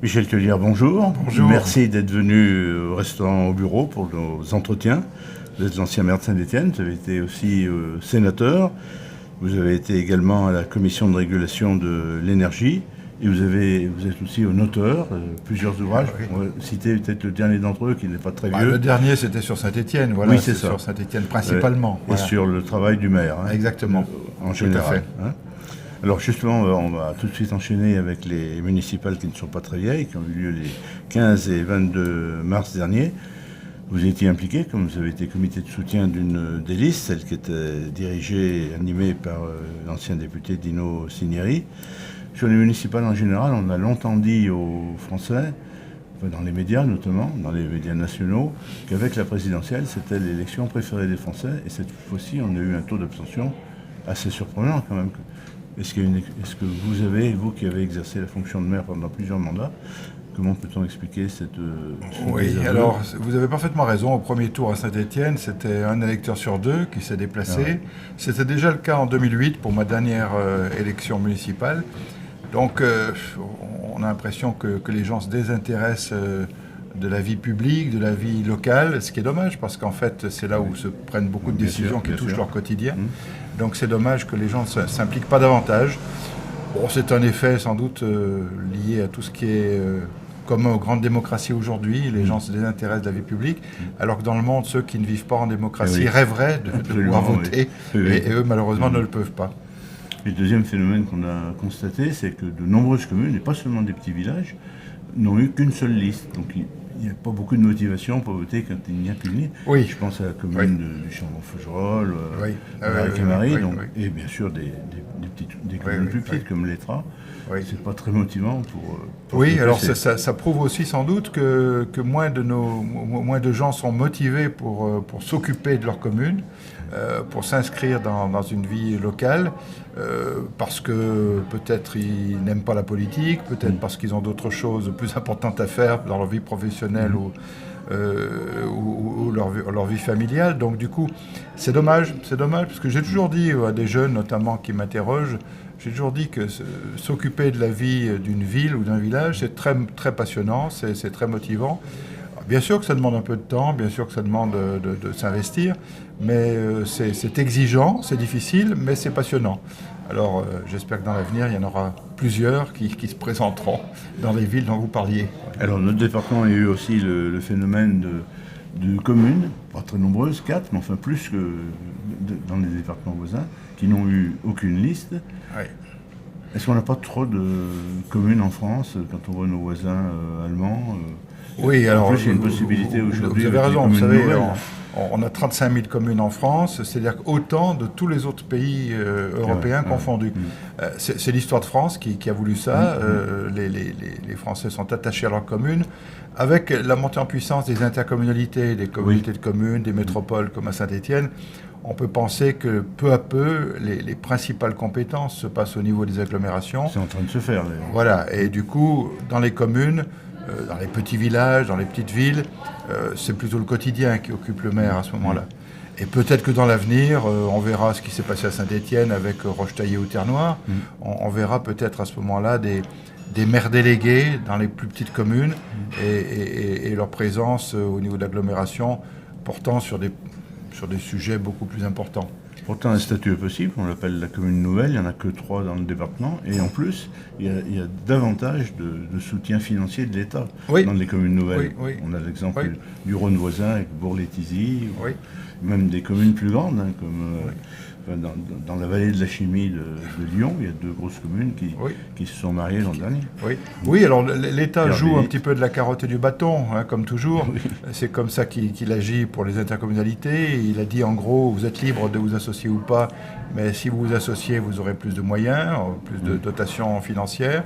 Michel Tellière, bonjour. Bonjour. Merci d'être venu au restaurant au bureau pour nos entretiens. Vous êtes l'ancien maire de Saint-Étienne, vous avez été aussi sénateur, vous avez été également à la commission de régulation de l'énergie et vous êtes aussi un auteur de plusieurs ouvrages. Oui. On va citer peut-être le dernier d'entre eux qui n'est pas très Bah, vieux. le dernier, c'était sur Saint-Étienne. Voilà, Oui, c'est ça. sur Saint-Étienne principalement. Et Voilà. sur le travail du maire. Exactement. En Tout à général. fait. Alors justement, on va tout de suite enchaîner avec les municipales qui ne sont pas très vieilles, qui ont eu lieu les 15 et 22 mars dernier. Vous étiez impliqué, comme vous avez été comité de soutien d'une des listes, celle qui était dirigée et animée par l'ancien député Dino Cinieri. Sur les municipales en général, on a longtemps dit aux Français, dans les médias notamment, dans les médias nationaux, qu'avec la présidentielle, c'était l'élection préférée des Français. Et cette fois-ci, on a eu un taux d'abstention assez surprenant quand même. Est-ce que vous avez, vous qui avez exercé la fonction de maire pendant plusieurs mandats, comment peut-on expliquer cette... Oui, désaveu? alors vous avez parfaitement raison. Au premier tour à Saint-Étienne, c'était un électeur sur deux qui s'est déplacé. Ah ouais. C'était déjà le cas en 2008 pour ma dernière élection municipale. Donc on a l'impression que les gens se désintéressent de la vie publique, de la vie locale, ce qui est dommage parce qu'en fait c'est là où se prennent beaucoup de Bien décisions sûr, qui bien touchent sûr. leur quotidien. Donc c'est dommage que les gens ne s'impliquent pas davantage. Bon, c'est un effet sans doute lié à tout ce qui est commun aux grandes démocraties aujourd'hui. Les gens se désintéressent de la vie publique, alors que dans le monde, ceux qui ne vivent pas en démocratie Eh oui. rêveraient de Absolument, pouvoir voter, oui. Oui, oui. et eux malheureusement ne le peuvent pas. Et le deuxième phénomène qu'on a constaté, c'est que de nombreuses communes, et pas seulement des petits villages, n'ont eu qu'une seule liste. Donc il n'y a pas beaucoup de motivation pour voter quand il n'y a qu'une liste. Oui. Je pense à la commune Oui. du Chambon-Faugerolles, Oui. Camary, Oui, oui, oui. et bien sûr des communes oui, plus petites oui. comme l'Étra. Oui. C'est pas très motivant pour Oui, se alors passer. ça prouve aussi sans doute que moins de gens sont motivés pour s'occuper de leur commune, pour s'inscrire dans une vie locale, parce que peut-être ils n'aiment pas la politique, peut-être parce qu'ils ont d'autres choses plus importantes à faire dans leur vie professionnelle ou leur vie familiale. Donc du coup, c'est dommage, parce que j'ai toujours dit à des jeunes notamment qui m'interrogent, j'ai toujours dit que s'occuper de la vie d'une ville ou d'un village, c'est très, très passionnant, c'est très motivant. Alors, bien sûr que ça demande un peu de temps, bien sûr que ça demande de s'investir, mais c'est exigeant, c'est difficile, mais c'est passionnant. Alors j'espère que dans l'avenir, il y en aura plusieurs qui se présenteront dans les villes dont vous parliez. Alors notre département a eu aussi le phénomène de communes, pas très nombreuses, 4, mais enfin plus que dans les départements voisins, qui n'ont eu aucune liste. Oui. Est-ce qu'on n'a pas trop de communes en France quand on voit nos voisins allemands Oui, En alors plus, il y a une possibilité aujourd'hui vous avez avec les raison, vous communes savez, nouvelles. on a 35 000 communes en France, c'est-à-dire autant de tous les autres pays européens Ouais. confondus. C'est l'histoire de France qui a voulu ça. Les Français sont attachés à leurs communes. Avec la montée en puissance des intercommunalités, des communautés de communes, des métropoles comme à Saint-Étienne, on peut penser que peu à peu, les principales compétences se passent au niveau des agglomérations. C'est en train de se faire d'ailleurs. Voilà, et du coup, dans les communes, dans les petits villages, dans les petites villes, c'est plutôt le quotidien qui occupe le maire à ce moment-là. Et peut-être que dans l'avenir, on verra ce qui s'est passé à Saint-Étienne avec Rochetaillé ou Terre-Noire. On verra peut-être à ce moment-là des maires délégués dans les plus petites communes et leur présence au niveau de l'agglomération portant sur des sujets beaucoup plus importants. Pourtant, un statut est possible, on l'appelle la commune nouvelle, il n'y en a que 3 dans le département, et en plus, il y a davantage de soutien financier de l'État Oui. dans les communes nouvelles. Oui, oui. On a l'exemple Oui. du Rhône voisin avec Bourg-les-Tizy, Oui. même des communes plus grandes, comme dans la vallée de la Chimie de Lyon, il y a 2 grosses communes qui se sont mariées l'an dernier. Oui, alors l'État Pierre joue un Bénite. petit peu de la carotte et du bâton, comme toujours. C'est comme ça qu'il agit pour les intercommunalités. Il a dit en gros, vous êtes libre de vous associer ou pas, mais si vous vous associez, vous aurez plus de moyens, plus de dotations financières.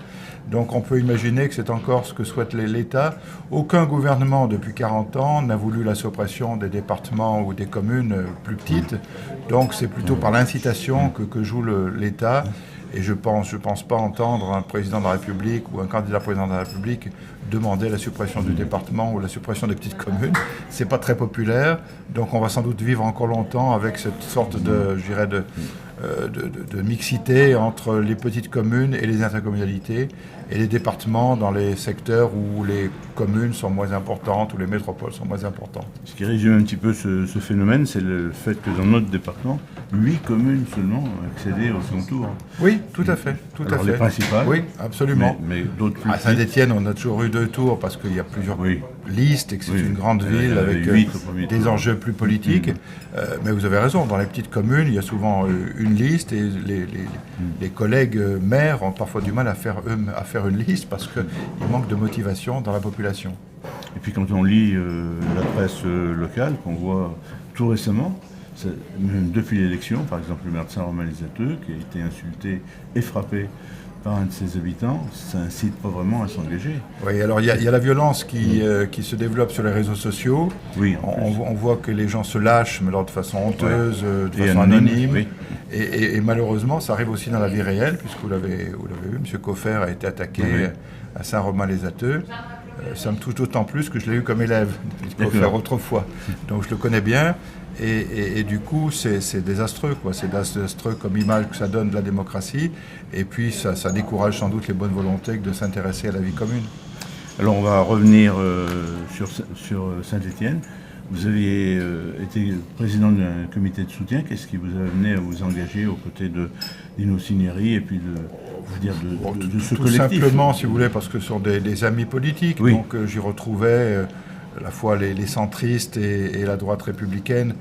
Donc on peut imaginer que c'est encore ce que souhaite l'État. Aucun gouvernement depuis 40 ans n'a voulu la suppression des départements ou des communes plus petites. Donc c'est plutôt par l'incitation que joue l'État. Et je pense pas entendre un président de la République ou un candidat président de la République demander la suppression du département ou la suppression des petites communes. C'est pas très populaire, donc on va sans doute vivre encore longtemps avec cette sorte de de mixité entre les petites communes et les intercommunalités et les départements dans les secteurs où les communes sont moins importantes, où les métropoles sont moins importantes. Ce qui résume un petit peu ce phénomène, c'est le fait que dans notre département, 8 communes seulement ont accédé au second tour. Oui, tout à fait. Alors, les principales. Oui, absolument. Mais d'autres plus À Saint-Étienne, on a toujours eu 2 tours parce qu'il y a plusieurs listes et que c'est une grande ville avec des enjeux plus politiques. Mais vous avez raison, dans les petites communes, il y a souvent une liste et les collègues maires ont parfois du mal à faire une liste parce qu'il manque de motivation dans la population. Et puis quand on lit la presse locale, qu'on voit tout récemment, même depuis l'élection, par exemple le maire de Saint-Romain-les-Ateux, qui a été insulté et frappé par un de ses habitants, ça incite pas vraiment à s'engager. Oui, alors il y a la violence qui se développe sur les réseaux sociaux. Oui, on voit que les gens se lâchent, mais alors de façon honteuse, de façon anonyme. Oui. Et malheureusement, ça arrive aussi dans la vie réelle, puisque vous l'avez vu, M. Coffer a été attaqué à Saint-Romain-les-Ateux. Ça me touche d'autant plus que je l'ai eu comme élève, Coffer, autrefois. Donc je le connais bien. Et du coup, c'est désastreux, quoi. C'est désastreux comme image que ça donne de la démocratie. Et puis, ça décourage sans doute les bonnes volontés de s'intéresser à la vie commune. Alors, on va revenir sur Saint-Étienne. Vous aviez été président d'un comité de soutien. Qu'est-ce qui vous a amené à vous engager aux côtés de Dino Cinieri et puis de ce collectif? Tout simplement, si vous voulez, parce que ce sont des amis politiques. Oui. Donc, j'y retrouvais à la fois les centristes et la droite républicaine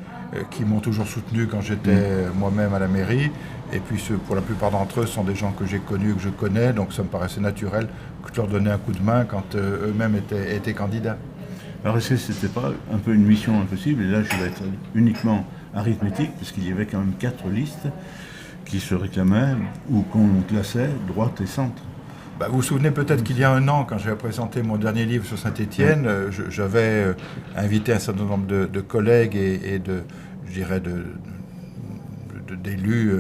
qui m'ont toujours soutenu quand j'étais moi-même à la mairie. Et puis pour la plupart d'entre eux, ce sont des gens que j'ai connus, que je connais, donc ça me paraissait naturel que je leur donnais un coup de main quand eux-mêmes étaient candidats. Alors est-ce que ce n'était pas un peu une mission impossible? Et là, je vais être uniquement arithmétique, puisqu'il y avait quand même 4 listes qui se réclamaient ou qu'on classait droite et centre. Vous vous souvenez peut-être qu'il y a un an, quand j'ai présenté mon dernier livre sur Saint-Étienne, j'avais invité un certain nombre de collègues et d'élus,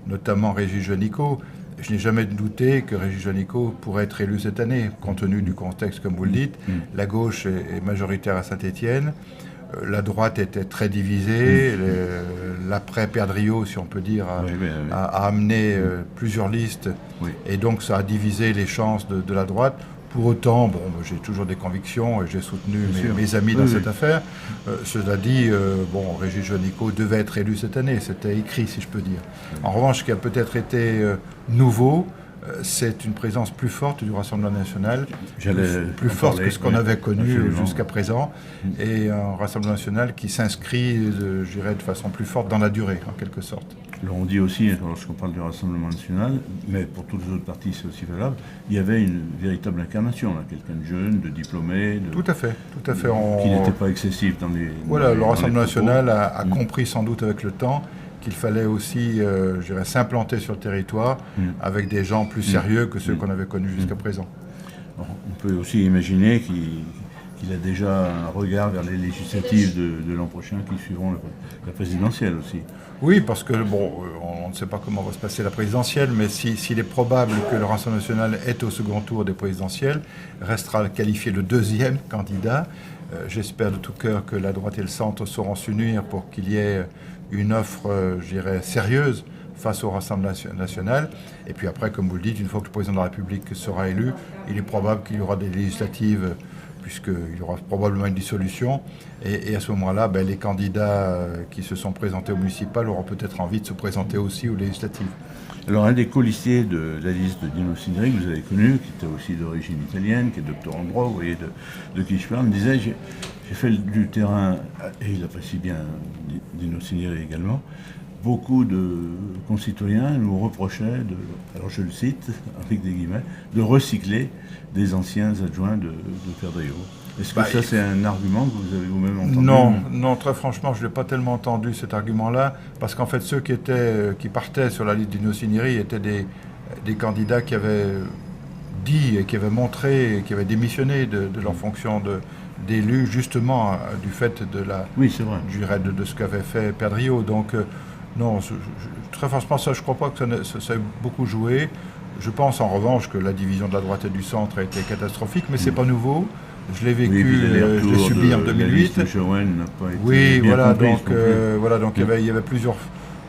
notamment Régis Juanico. Je n'ai jamais douté que Régis Juanico pourrait être élu cette année, compte tenu du contexte, comme vous le dites. La gauche est majoritaire à Saint-Étienne. La droite était très divisée. L'après-Perdriau, si on peut dire, a amené plusieurs listes. Oui. Et donc, ça a divisé les chances de la droite. Pour autant, j'ai toujours des convictions et j'ai soutenu mes amis dans cette affaire. Cela dit, Régis Juanico devait être élu cette année. C'était écrit, si je peux dire. En revanche, ce qui a peut-être été nouveau, c'est une présence plus forte du Rassemblement national, plus forte que ce qu'on avait connu jusqu'à présent, et un Rassemblement national qui s'inscrit, je dirais, de façon plus forte dans la durée, en quelque sorte. Alors on dit aussi, lorsqu'on parle du Rassemblement national, mais pour tous les autres partis c'est aussi valable, il y avait une véritable incarnation, là, quelqu'un de jeune, de diplômé. Tout à fait. Qui n'était pas excessif dans les... Voilà, le Rassemblement national a compris sans doute avec le temps qu'il fallait aussi, s'implanter sur le territoire avec des gens plus sérieux que ceux qu'on avait connus jusqu'à présent. On peut aussi imaginer qu'il a déjà un regard vers les législatives de l'an prochain qui suivront la présidentielle aussi. Oui, parce que, on ne sait pas comment va se passer la présidentielle, mais s'il est probable que le Rassemblement national est au second tour des présidentielles, restera qualifié le deuxième candidat. J'espère de tout cœur que la droite et le centre sauront s'unir pour qu'il y ait une offre, sérieuse face au Rassemblement national. Et puis après, comme vous le dites, une fois que le président de la République sera élu, il est probable qu'il y aura des législatives, puisqu'il y aura probablement une dissolution. Et à ce moment-là, les candidats qui se sont présentés aux municipales auront peut-être envie de se présenter aussi aux législatives. Alors un des colistiers de la liste de Dino Cinieri, que vous avez connu, qui était aussi d'origine italienne, qui est docteur en droit, vous voyez de qui je parle, me disait j'ai fait du terrain, et il apprécie bien Dino Cinieri également. Beaucoup de concitoyens nous reprochaient, alors je le cite avec des guillemets, de recycler des anciens adjoints de Perdriau. Est-ce que ça c'est un argument que vous avez vous-même entendu? Non, très franchement, je n'ai pas tellement entendu cet argument-là, parce qu'en fait ceux qui partaient sur la liste Dino Cinieri étaient des candidats qui avaient dit et qui avaient montré, qui avaient démissionné de leur fonction d'élu, justement du fait de ce qu'avait fait Perdriau. Donc non, très franchement, ça, je ne crois pas que ça ait beaucoup joué. Je pense en revanche que la division de la droite et du centre a été catastrophique, mais c'est pas nouveau. Je l'ai vécu, je l'ai subi en 2008. Joanne n'a pas été oui, bien voilà, comprise, donc il y avait plusieurs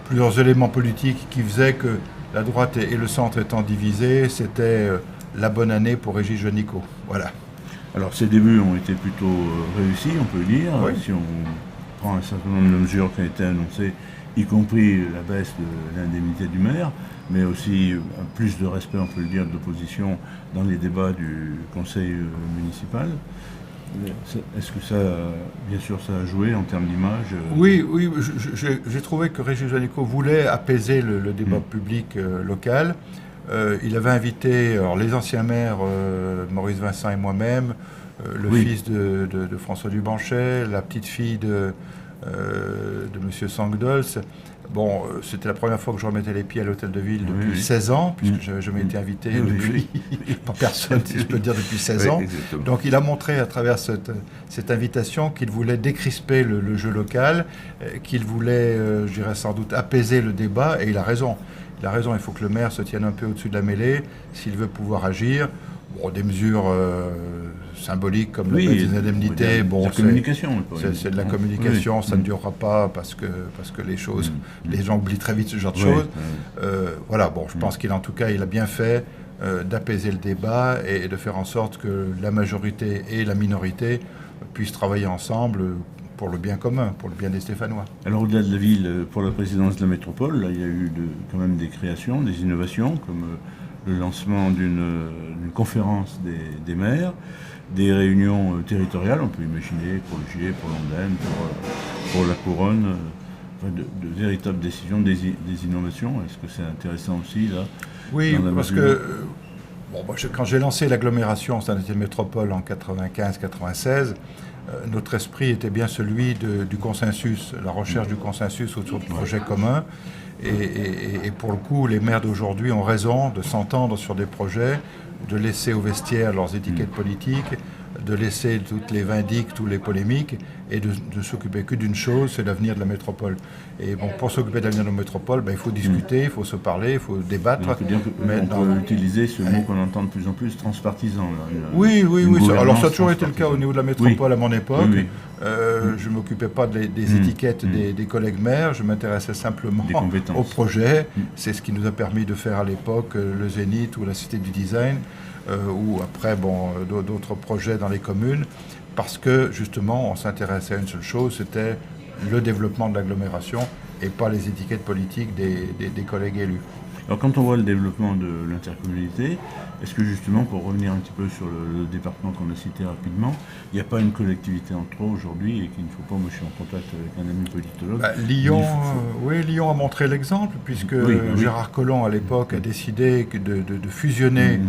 plusieurs éléments politiques qui faisaient que la droite et le centre étant divisés, c'était la bonne année pour Régis Juanico. Voilà. Alors ces débuts ont été plutôt réussis, on peut le dire, Oui. si on prend un certain nombre de mesures qui ont été annoncées, y compris la baisse de l'indemnité du maire, mais aussi plus de respect, on peut le dire, de l'opposition dans les débats du conseil municipal. Est-ce que ça, bien sûr, ça a joué en termes d'image? Oui, j'ai trouvé que Régis Juanico voulait apaiser le débat public local. Il avait invité les anciens maires, Maurice Vincent et moi-même, le fils de François Dubanchet, la petite fille de M. Sangdols. Bon, c'était la première fois que je remettais les pieds à l'hôtel de ville depuis 16 ans, puisque je n'avais jamais été invité depuis, par personne, si je peux dire, depuis 16 ans. Exactement. Donc il a montré à travers cette invitation qu'il voulait décrisper le jeu local, qu'il voulait, je dirais sans doute, apaiser le débat, et il a raison. Il a raison, il faut que le maire se tienne un peu au-dessus de la mêlée s'il veut pouvoir agir. Bon, des mesures symboliques comme la baisse des indemnités, bon, c'est de la communication, ça ne durera pas parce que les choses, les gens oublient très vite ce genre de choses. Voilà, bon, je pense qu'il en tout cas, il a bien fait d'apaiser le débat et de faire en sorte que la majorité et la minorité puissent travailler ensemble pour le bien commun, pour le bien des Stéphanois. Alors au-delà de la ville, pour la présidence de la métropole, là, il y a eu quand même des créations, des innovations, comme le lancement d'une conférence des maires, des réunions territoriales, on peut imaginer pour le Gier, pour l'Andenne, pour la Couronne, de véritables décisions, des innovations. Est-ce que c'est intéressant aussi là? Oui, parce que quand j'ai lancé l'agglomération Saint-Étienne Métropole en 95-96, notre esprit était bien celui du consensus, la recherche du consensus autour de projets communs. Et pour le coup, les maires d'aujourd'hui ont raison de s'entendre sur des projets, de laisser au vestiaire leurs étiquettes politiques, de laisser toutes les vindictes, toutes les polémiques, et de s'occuper que d'une chose, c'est l'avenir de la métropole. Et bon, pour s'occuper de l'avenir de la métropole, il faut discuter, il faut se parler, il faut débattre. On peut utiliser ce mot qu'on entend de plus en plus, transpartisan. Oui. Alors ça a toujours été le cas au niveau de la métropole à mon époque. Je ne m'occupais pas des étiquettes des collègues maires, je m'intéressais simplement au projet. C'est ce qui nous a permis de faire à l'époque le Zénith ou la Cité du Design, ou après d'autres projets dans les communes, parce que justement on s'intéressait à une seule chose, c'était le développement de l'agglomération et pas les étiquettes politiques des collègues élus. Alors quand on voit le développement de l'intercommunalité, est-ce que justement, pour revenir un petit peu sur le département qu'on a cité rapidement, il n'y a pas une collectivité en trop aujourd'hui et qu'il ne faut pas, moi je suis en contact avec un ami politologue. Lyon a montré l'exemple, puisque Gérard Collomb à l'époque a décidé de fusionner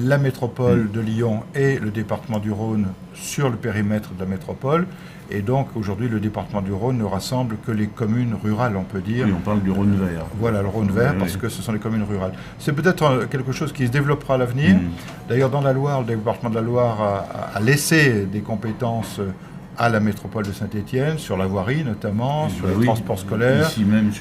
la métropole de Lyon et le département du Rhône sur le périmètre de la métropole. Et donc aujourd'hui, le département du Rhône ne rassemble que les communes rurales, on peut dire. Oui, on parle du Rhône vert. Voilà, le Rhône vert, parce que ce sont les communes rurales. C'est peut-être quelque chose qui se développera à l'avenir. D'ailleurs, dans la Loire, le département de la Loire a laissé des compétences à la métropole de Saint-Étienne, sur la voirie notamment, sur les transports scolaires. Ici même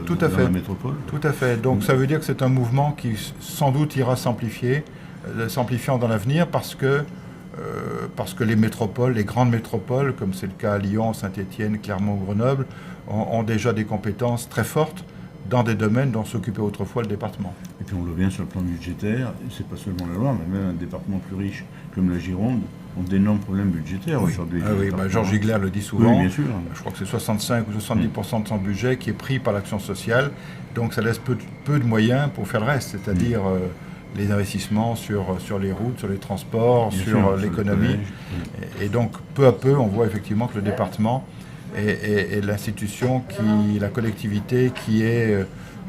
dans la métropole. Tout à fait. Donc ça veut dire que c'est un mouvement qui sans doute ira s'amplifiant dans l'avenir, parce que les métropoles, les grandes métropoles, comme c'est le cas à Lyon, Saint-Étienne, Clermont, Grenoble, ont déjà des compétences très fortes dans des domaines dont s'occupait autrefois le département. Et puis on le voit bien sur le plan budgétaire, c'est pas seulement la Loire, mais même un département plus riche comme la Gironde ont d'énormes problèmes budgétaires aujourd'hui. Georges Higler le dit souvent. Oui, bien sûr. Je crois que c'est 65 ou 70% de son budget qui est pris par l'action sociale, donc ça laisse peu de moyens pour faire le reste, c'est-à-dire les investissements sur les routes, sur les transports, bien sur l'économie. Et donc, peu à peu, on voit effectivement que le département est l'institution, la collectivité qui est,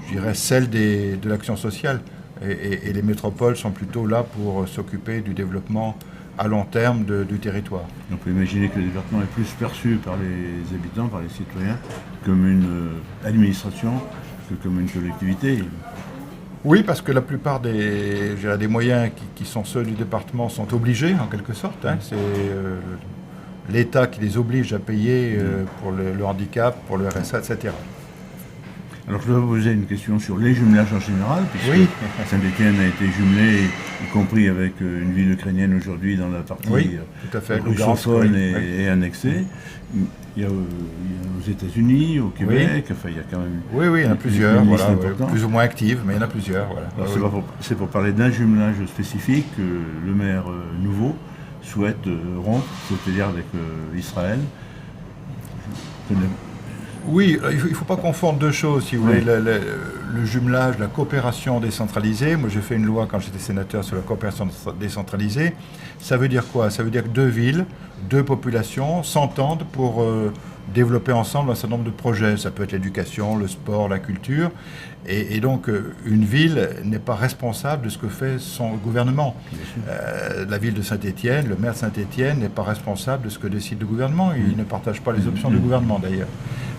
je dirais, celle de l'action sociale. Et les métropoles sont plutôt là pour s'occuper du développement à long terme du territoire. On peut imaginer que le département est plus perçu par les habitants, par les citoyens, comme une administration que comme une collectivité. Oui, parce que la plupart des moyens qui sont ceux du département sont obligés, en quelque sorte. C'est l'État qui les oblige à payer pour le handicap, pour le RSA, etc. Alors je vais vous poser une question sur les jumelages en général, puisque Saint-Étienne a été jumelé, y compris avec une ville ukrainienne aujourd'hui dans la partie russophone et annexée. Il y a aux États-Unis, au Québec, enfin il y a quand même... Oui, il y en a plusieurs, une liste voilà, importante. plus ou moins actives, mais il y en a plusieurs. Voilà. Alors, c'est pour parler d'un jumelage spécifique que le maire nouveau souhaite rompre, c'est-à-dire avec Israël. Oui, il ne faut pas confondre deux choses, si vous voulez, le jumelage, la coopération décentralisée. Moi, j'ai fait une loi quand j'étais sénateur sur la coopération décentralisée. Ça veut dire quoi? Ça veut dire que deux villes, deux populations s'entendent pour développer ensemble un certain nombre de projets. Ça peut être l'éducation, le sport, la culture. Et donc, une ville n'est pas responsable de ce que fait son gouvernement. La ville de Saint-Étienne, le maire de Saint-Étienne n'est pas responsable de ce que décide le gouvernement. Il ne partage pas les options du gouvernement, d'ailleurs.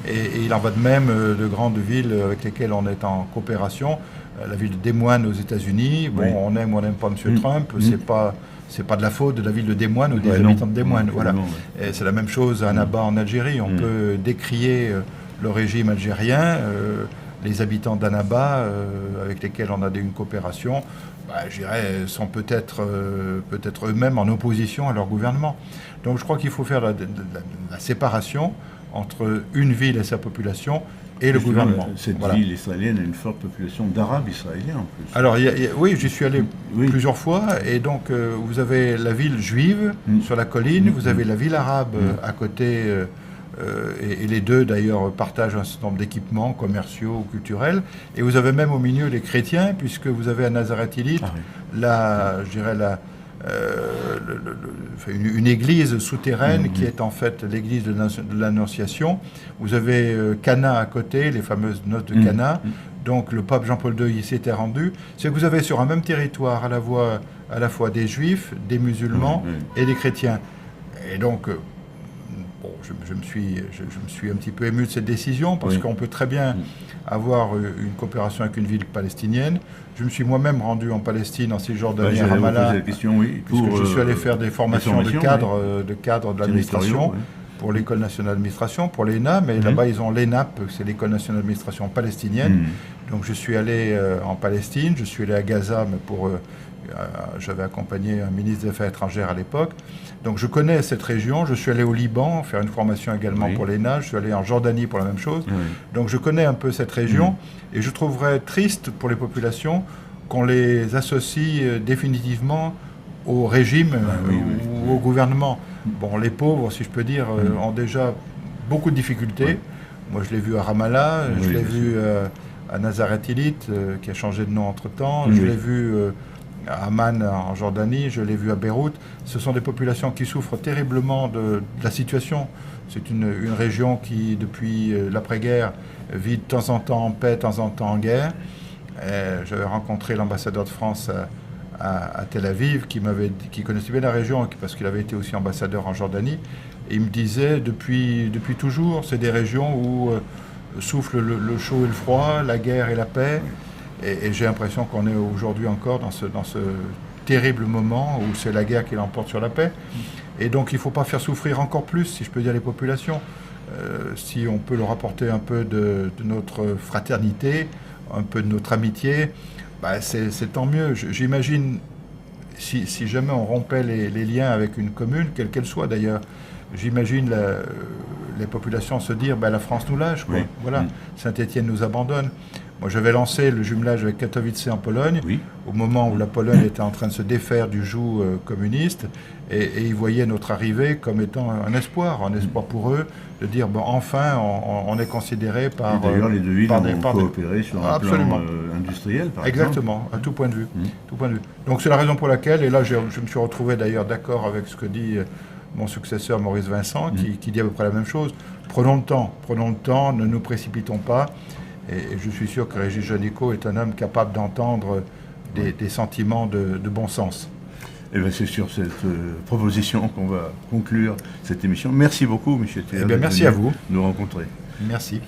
Et il en va de même de grandes villes avec lesquelles on est en coopération. La ville de Des Moines aux États-Unis, bon, on aime ou on n'aime pas M. Trump, c'est pas de la faute de la ville de Des Moines ou des habitants de Des Moines. Voilà. Et c'est la même chose à Annaba en Algérie. On peut décrier le régime algérien, les habitants d'Annaba avec lesquels on a une coopération, je dirais, sont peut-être eux-mêmes en opposition à leur gouvernement. Donc je crois qu'il faut faire la séparation entre une ville et sa population et le gouvernement. Cette ville israélienne a une forte population d'Arabes israéliens en plus. Alors oui, j'y suis allé plusieurs fois, et donc vous avez la ville juive sur la colline, vous avez la ville arabe à côté, et les deux d'ailleurs partagent un certain nombre d'équipements commerciaux ou culturels, et vous avez même au milieu les chrétiens, puisque vous avez à Nazareth-Illit une église souterraine qui est en fait l'église de l'Annonciation. Vous avez Cana à côté, les fameuses noces de Cana. Donc le pape Jean-Paul II y s'était rendu. C'est que vous avez sur un même territoire à la fois des juifs, des musulmans et des chrétiens. Et donc, je me suis un petit peu ému de cette décision, parce qu'on peut très bien avoir une coopération avec une ville palestinienne. Je me suis moi-même rendu en Palestine, en Cisjordanie, à Ramallah, puisque je suis allé faire des formations de cadre de l'administration, pour l'École nationale d'administration, pour l'ENA, mais là-bas ils ont l'ENAP, c'est l'École nationale d'administration palestinienne. Donc je suis allé en Palestine, je suis allé à Gaza, mais j'avais accompagné un ministre des Affaires étrangères à l'époque. Donc je connais cette région. Je suis allé au Liban faire une formation également pour l'ENA. Je suis allé en Jordanie pour la même chose. Donc je connais un peu cette région. Et je trouverais triste pour les populations qu'on les associe définitivement au régime ou au gouvernement. Bon, les pauvres, si je peux dire, ont déjà beaucoup de difficultés. Moi, je l'ai vu à Ramallah, je l'ai vu à Nazareth-Illit, qui a changé de nom entre-temps. Je l'ai vu à Amman, en Jordanie, je l'ai vu à Beyrouth. Ce sont des populations qui souffrent terriblement de la situation. C'est une région qui, depuis l'après-guerre, vit de temps en temps en paix, de temps en temps en guerre. J'avais rencontré l'ambassadeur de France à Tel Aviv, qui connaissait bien la région, parce qu'il avait été aussi ambassadeur en Jordanie. Et il me disait, depuis toujours, c'est des régions où souffle le chaud et le froid, la guerre et la paix. Et j'ai l'impression qu'on est aujourd'hui encore dans ce terrible moment où c'est la guerre qui l'emporte sur la paix. Et donc il ne faut pas faire souffrir encore plus, si je peux dire, les populations. Si on peut leur apporter un peu de notre fraternité, un peu de notre amitié, c'est tant mieux. J'imagine, si jamais on rompait les liens avec une commune, quelle qu'elle soit d'ailleurs, j'imagine les populations se dire la France nous lâche, quoi. Voilà, Saint-Étienne nous abandonne. Moi, j'avais lancé le jumelage avec Katowice en Pologne, au moment où la Pologne était en train de se défaire du joug communiste, et ils voyaient notre arrivée comme étant un espoir pour eux, de dire enfin, on est considéré par. Et d'ailleurs, les deux villes ont coopéré sur un plan industriel, par exemple. Exactement, à tout point de vue. Donc c'est la raison pour laquelle, et là je me suis retrouvé d'ailleurs d'accord avec ce que dit mon successeur Maurice Vincent, qui dit à peu près la même chose. Prenons le temps, ne nous précipitons pas. Et je suis sûr que Régis Janicot est un homme capable d'entendre des sentiments de bon sens. Et bien c'est sur cette proposition qu'on va conclure cette émission. Merci beaucoup, M. Théa. Merci à vous. Nous rencontrer. Merci.